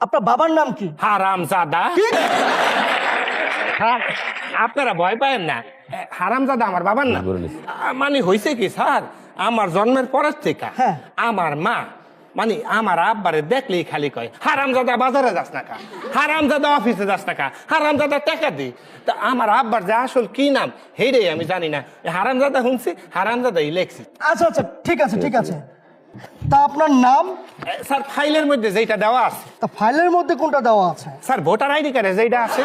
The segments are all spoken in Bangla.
আপনার বাবার নাম কি? হারামজাদা। হ্যাঁ, আপনারা ভয় পায়েন না, হারামজাদা আমার বাবার নাম। মানে হয়েছে কি স্যার, আমার জন্মের পরের থেকে হ্যাঁ। আমার মা মানে আমার আব্বারে দেখলেই খালি কয় হারামজাদা বাজারে যাস না কা, হারামজাদা অফিসে যাস না কা, হারামজাদা টাকা দি। তা আমার আব্বার যে আসল কি নাম হেইটাই আমি জানি না, হারামজাদা শুনছি, হারামজাদাই লেখছি। আচ্ছা আচ্ছা, ঠিক আছে ঠিক আছে। তা আপনার নাম? স্যার ফাইলের মধ্যে যেটা দেওয়া আছে। তা ফাইলের মধ্যে কোনটা দেওয়া আছে? স্যার ভোটার আইডি কার্ডে যেটা আছে।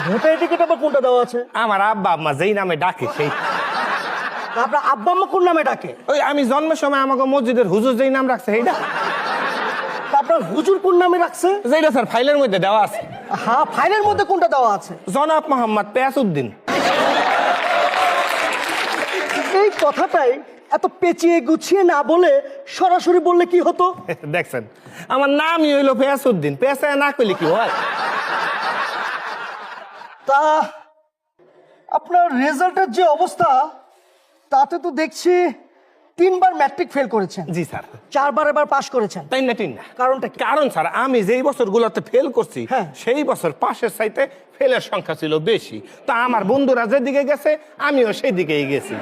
ভোটার টিকিট আবার কোনটা দেওয়া আছে? আমার আব্বা আম্মা যেই নামে ডাকে সেই। তা আপনার আব্বা আম্মা কোন নামে ডাকে? ওই আমি জন্মের সময় আমাকে মসজিদের হুজুর যেই নাম রাখছে সেইটা। তা আপনার হুজুর কোন নামে রাখছে? যেটা স্যার ফাইলের মধ্যে দেওয়া আছে। হ্যাঁ, ফাইলের মধ্যে কোনটা দেওয়া আছে? জনাব মোহাম্মদ পেয়াসউদ্দিন। এই কথাটাই এত পেঁচিয়ে গুছিয়ে না বলে সরাসরি বললে কি হতো? দেখছেন, আমার নামই হইলো পেয়াসউদ্দিন, পেয়াসায় না করলে কি হয়? তা আপনার রেজাল্টের যে অবস্থা, তাতে তো দেখছি 3বার ম্যাট্রিক ফেল করেছেন, জি স্যার। 4বার এবার পাশ করেছেন। তাই না ঠিক না? কারণটা কি? কারণ স্যার আমি যেই বছরগুলোতে ফেল করছি হ্যাঁ। সেই বছর পাশের চাইতে ফেলের সংখ্যা ছিল বেশি। তা আমার বন্ধুরা যেদিকে গেছে আমিও সেই দিকেই গেছি।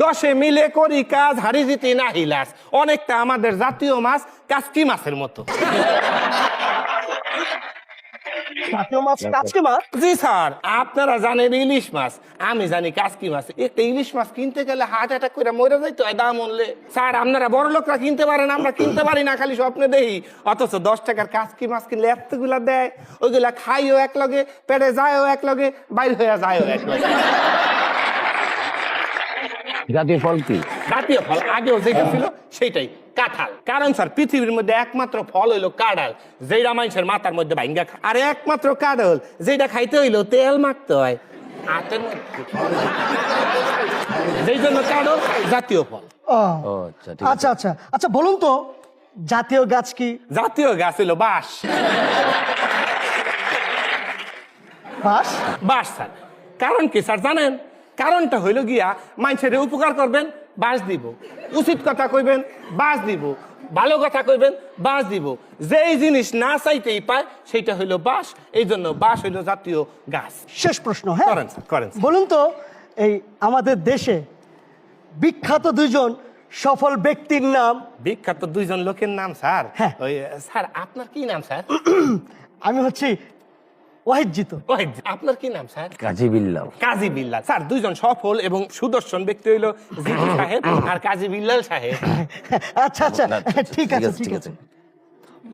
10 মিলে করি কাজ, হারি জিতি না হিলাস। অনেকটা আমাদের জাতীয় মাছ কাচকি মাছের মতো। জাতীয় মাছ কাচকি মাছ? জি স্যার, আপনারা জানেন ইলিশ মাছ, আমি জানি কাচকি মাছ। একটা ইলিশ মাছ কিনতে গেলে হার্ট অ্যাটাক করে মরে যাইতে হয় দাম উনলে। স্যার আপনারা বড় লোকরা কিনতে পারেন, আমরা কিনতে পারি না, খালি স্বপ্নে দেখি। অথচ 10 টাকার কাচকি মাছ কিনলে এতগুলা দেয়, ওইগুলা খাইও এক লগে, পেটে যায়ও এক লগে, বাইর হয়ে যায়ও এক লগে। জাতীয় ফল কি? জাতীয় ফল আগেও যেটা ছিল সেইটাই কাঁঠাল। কারণ স্যার পৃথিবীর মধ্যে একমাত্র ফল হইলো কাঁঠাল, যেটা মানুষের মাথার মধ্যে ভাঙ্গা খায়। আর একমাত্র কাঁঠাল যেটা খাইতে হইলো তেল মাখতে হয় হাতের মধ্যে। যেই জন্য কাঁঠাল জাতীয় ফল। ও, ও আচ্ছা, ঠিক আচ্ছা আচ্ছা আচ্ছা, বলুন তো জাতীয় গাছ কি? জাতীয় গাছ হইলো বাঁশ। বাঁশ? বাঁশ স্যার। কারণ কি স্যার জানেন? কারণটা হইলো গিয়া মানুষের উপকার করবেন, বাঁশ দিব। উচিত কথা কইবেন, বাঁশ দিব। ভালো কথা কইবেন, বাঁশ দিব। যেই জিনিস না চাইতেই পায় সেটা হইলো বাঁশ। এই জন্য বাঁশ হইলো জাতীয় গাছ। শেষ প্রশ্ন, হ্যাঁ করেন স্যার, করেন স্যার। বলুন তো এই আমাদের দেশে বিখ্যাত দুজন সফল ব্যক্তির নাম? বিখ্যাত 2জন লোকের নাম স্যার? হ্যাঁ। ওই স্যার আপনার কি নাম স্যার? আমি হচ্ছি ওয়াহিদ জিতু। ওই আপনার কি নাম স্যার? কাজী বিল্লাল। কাজী বিল্লাল। স্যার 2জন সফল এবং সুদর্শন ব্যক্তি হইলো জিতু সাহেব আর কাজী বিল্লাল সাহেব। আচ্ছা আচ্ছা, ঠিক আছে ঠিক ঠিক আছে। আছে।